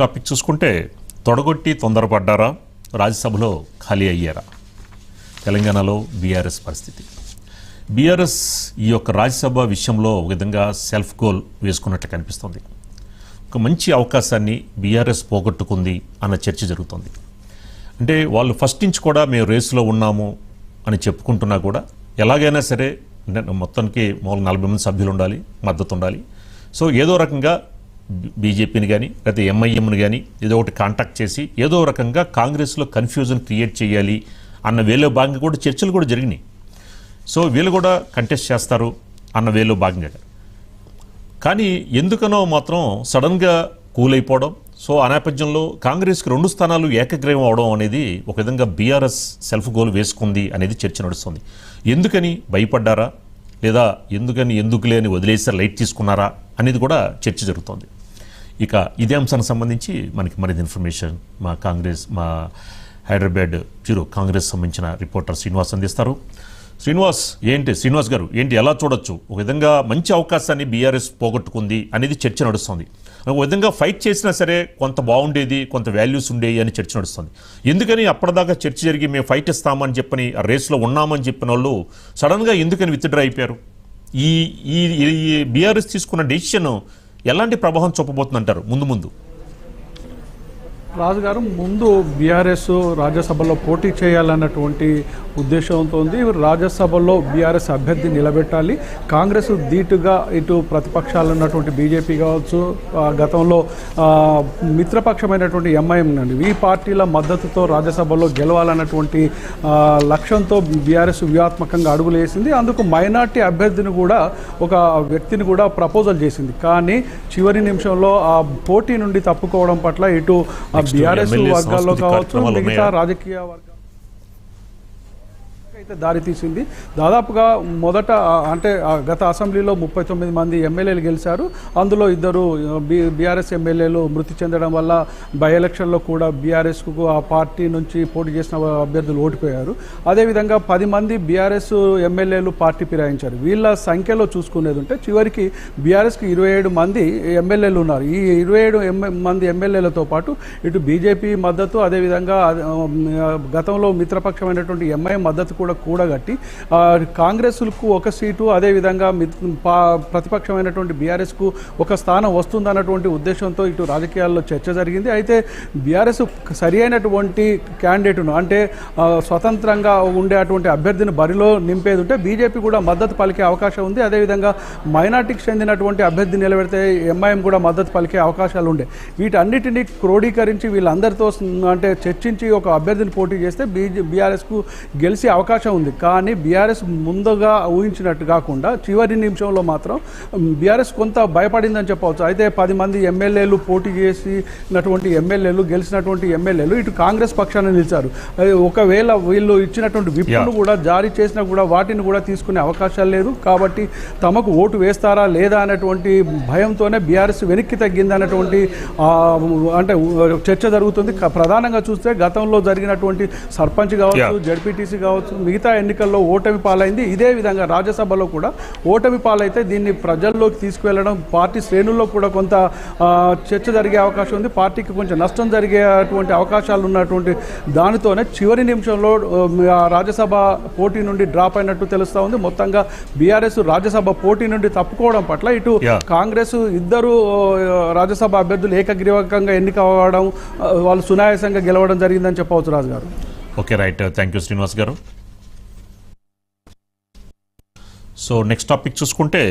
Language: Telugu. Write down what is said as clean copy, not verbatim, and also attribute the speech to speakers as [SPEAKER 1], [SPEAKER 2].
[SPEAKER 1] టాపిక్ చూసుకుంటే తొడగొట్టి తొందరపడ్డారా, రాజ్యసభలో ఖాళీ అయ్యారా? తెలంగాణలో బీఆర్ఎస్ పరిస్థితి. బీఆర్ఎస్ ఈ యొక్క రాజ్యసభ విషయంలో ఒక విధంగా సెల్ఫ్ గోల్ వేసుకున్నట్లు కనిపిస్తుంది. ఒక మంచి అవకాశాన్ని బీఆర్ఎస్ పోగొట్టుకుంది అన్న చర్చ జరుగుతుంది. అంటే వాళ్ళు ఫస్ట్ నుంచి కూడా మేము రేసులో ఉన్నాము అని చెప్పుకుంటున్నా కూడా ఎలాగైనా సరే మొత్తానికి మామూలు 40 మంది సభ్యులు ఉండాలి, మద్దతు ఉండాలి. సో ఏదో రకంగా బీజేపీని కానీ లేకపోతే ఎంఐఎంని కానీ ఏదో ఒకటి కాంటాక్ట్ చేసి ఏదో రకంగా కాంగ్రెస్లో కన్ఫ్యూజన్ క్రియేట్ చేయాలి అన్న వేలో భాగంగా కూడా చర్చలు కూడా జరిగినాయి. సో వీళ్ళు కూడా కంటెస్ట్ చేస్తారు అన్న వేలో భాగంగా. కానీ ఎందుకనో మాత్రం సడన్గా కూల్ అయిపోవడం, సో ఆ నేపథ్యంలో కాంగ్రెస్కి 2 స్థానాలు ఏకగ్రీవం అవడం అనేది ఒక విధంగా బీఆర్ఎస్ సెల్ఫ్ గోల్ వేసుకుంది అనేది చర్చ నడుస్తుంది. ఎందుకని భయపడ్డారా, లేదా ఎందుకులే అని వదిలేసారు, లైట్ తీసుకున్నారా అనేది కూడా చర్చ జరుగుతోంది. ఇక ఇదే అంశానికి సంబంధించి మనకి మరింత ఇన్ఫర్మేషన్ మా హైదరాబాద్ బ్యూరో కాంగ్రెస్ సంబంధించిన రిపోర్టర్ శ్రీనివాస్ అందిస్తారు. శ్రీనివాస్ గారు ఏంటి ఎలా చూడొచ్చు? ఒక విధంగా మంచి అవకాశాన్ని బీఆర్ఎస్ పోగొట్టుకుంది అనేది చర్చ నడుస్తుంది. ఒక విధంగా ఫైట్ చేసినా సరే కొంత బాగుండేది, కొంత వాల్యూస్ ఉండేవి అని చర్చ నడుస్తుంది. ఎందుకని అప్పటిదాకా చర్చ జరిగి మేము ఫైట్ ఇస్తామని చెప్పని ఆ రేస్లో ఉన్నామని చెప్పిన వాళ్ళు సడన్గా ఎందుకని విత్డ్రా అయిపోయారు? ఈ బీఆర్ఎస్ తీసుకున్న డెసిషన్ ఎలాంటి ప్రభావం చూపబోతుందంటారు ముందు?
[SPEAKER 2] రాజుగారు, ముందు బీఆర్ఎస్ రాజ్యసభలో పోటీ చేయాలన్నటువంటి ఉద్దేశంతో ఉంది. రాజ్యసభలో బీఆర్ఎస్ అభ్యర్థి నిలబెట్టాలి. కాంగ్రెస్ ధీటుగా ఇటు ప్రతిపక్షాలు ఉన్నటువంటి బీజేపీ కావచ్చు, గతంలో మిత్రపక్షమైనటువంటి ఎంఐఎం నుండి ఈ పార్టీల మద్దతుతో రాజ్యసభలో గెలవాలన్నటువంటి లక్ష్యంతో బీఆర్ఎస్ వ్యూహాత్మకంగా అడుగులు వేసింది. అందుకు మైనార్టీ అభ్యర్థిని కూడా, ఒక వ్యక్తిని కూడా ప్రపోజల్ చేసింది. కానీ చివరి నిమిషంలో ఆ పోటీ నుండి తప్పుకోవడం పట్ల ఇటు బీఆర్ఎస్ వర్గాల్లో కావచ్చు, మిగతా రాజకీయ వర్గాలు అయితే దారితీసింది. దాదాపుగా మొదట అంటే గత అసెంబ్లీలో 39 మంది ఎమ్మెల్యేలు గెలిచారు. అందులో 2 బీఆర్ఎస్ ఎమ్మెల్యేలు మృతి చెందడం వల్ల బై ఎలక్షన్లో కూడా బీఆర్ఎస్కు ఆ పార్టీ నుంచి పోటీ చేసిన అభ్యర్థులు ఓడిపోయారు. అదేవిధంగా 10 మంది బీఆర్ఎస్ ఎమ్మెల్యేలు పార్టీ ఫిరాయించారు. వీళ్ళ సంఖ్యలో చూసుకునేది ఉంటే చివరికి బీఆర్ఎస్కి 27 మంది ఎమ్మెల్యేలు ఉన్నారు. ఈ 27 మంది ఎమ్మెల్యేలతో పాటు ఇటు బీజేపీ మద్దతు, అదేవిధంగా గతంలో మిత్రపక్షమైనటువంటి ఎంఐఎం మద్దతు కూడా కూడగట్టి కాంగ్రెస్కు 1 సీటు, అదేవిధంగా ప్రతిపక్షమైనటువంటి బీఆర్ఎస్కు 1 స్థానం వస్తుందన్నటువంటి ఉద్దేశంతో ఇటు రాజకీయాల్లో చర్చ జరిగింది. అయితే బీఆర్ఎస్ సరి అయినటువంటి క్యాండిడేట్ను, అంటే స్వతంత్రంగా ఉండే అటువంటి అభ్యర్థిని బరిలో నింపేది ఉంటే బీజేపీ కూడా మద్దతు పలికే అవకాశం ఉంది. అదేవిధంగా మైనార్టీకి చెందినటువంటి అభ్యర్థి నిలబెడితే ఎంఐఎం కూడా మద్దతు పలికే అవకాశాలు ఉండే. వీటన్నిటినీ క్రోడీకరించి వీళ్ళందరితో అంటే చర్చించి ఒక అభ్యర్థిని పోటీ చేస్తే బీఆర్ఎస్కు గెలిచే అవకాశం ఉంది. కానీ బీఆర్ఎస్ ముందుగా ఊహించినట్టు కాకుండా చివరి నిమిషంలో మాత్రం బీఆర్ఎస్ కొంత భయపడిందని చెప్పవచ్చు. అయితే 10 మంది ఎమ్మెల్యేలు పోటీ చేసినటువంటి ఎమ్మెల్యేలు, గెలిచినటువంటి ఎమ్మెల్యేలు ఇటు కాంగ్రెస్ పక్షాన నిలిచారు. ఒకవేళ వీళ్ళు ఇచ్చినటువంటి విప్పును కూడా జారీ చేసినా కూడా వాటిని కూడా తీసుకునే అవకాశాలు లేదు. కాబట్టి తమకు ఓటు వేస్తారా లేదా అనేటువంటి భయంతోనే బీఆర్ఎస్ వెనక్కి తగ్గింది అన్నటువంటి అంటే చర్చ జరుగుతుంది. ప్రధానంగా చూస్తే గతంలో జరిగినటువంటి సర్పంచ్ కావచ్చు, జడ్పీటీసీ కావచ్చు, మిగతా ఎన్నికల్లో ఓటమి పాలైంది. ఇదే విధంగా రాజ్యసభలో కూడా ఓటమి పాలైతే దీన్ని ప్రజల్లోకి తీసుకువెళ్ళడం, పార్టీ శ్రేణుల్లో కూడా కొంత చర్చ జరిగే అవకాశం ఉంది. పార్టీకి కొంచెం నష్టం జరిగేటువంటి అవకాశాలు ఉన్నటువంటి దానితోనే చివరి నిమిషంలో రాజ్యసభ పోటీ నుండి డ్రాప్ అయినట్టు తెలుస్తూ ఉంది. మొత్తంగా బీఆర్ఎస్ రాజ్యసభ పోటీ నుండి తప్పుకోవడం పట్ల ఇటు కాంగ్రెస్ 2 రాజ్యసభ అభ్యర్థులు ఏకగ్రీవకంగా ఎన్నిక అవ్వడం, వాళ్ళు సునాయాసంగా గెలవడం జరిగిందని చెప్పవచ్చు. Raju garu,
[SPEAKER 1] okay, right, thank you Srinivas garu. So next topic చూసుకుంటే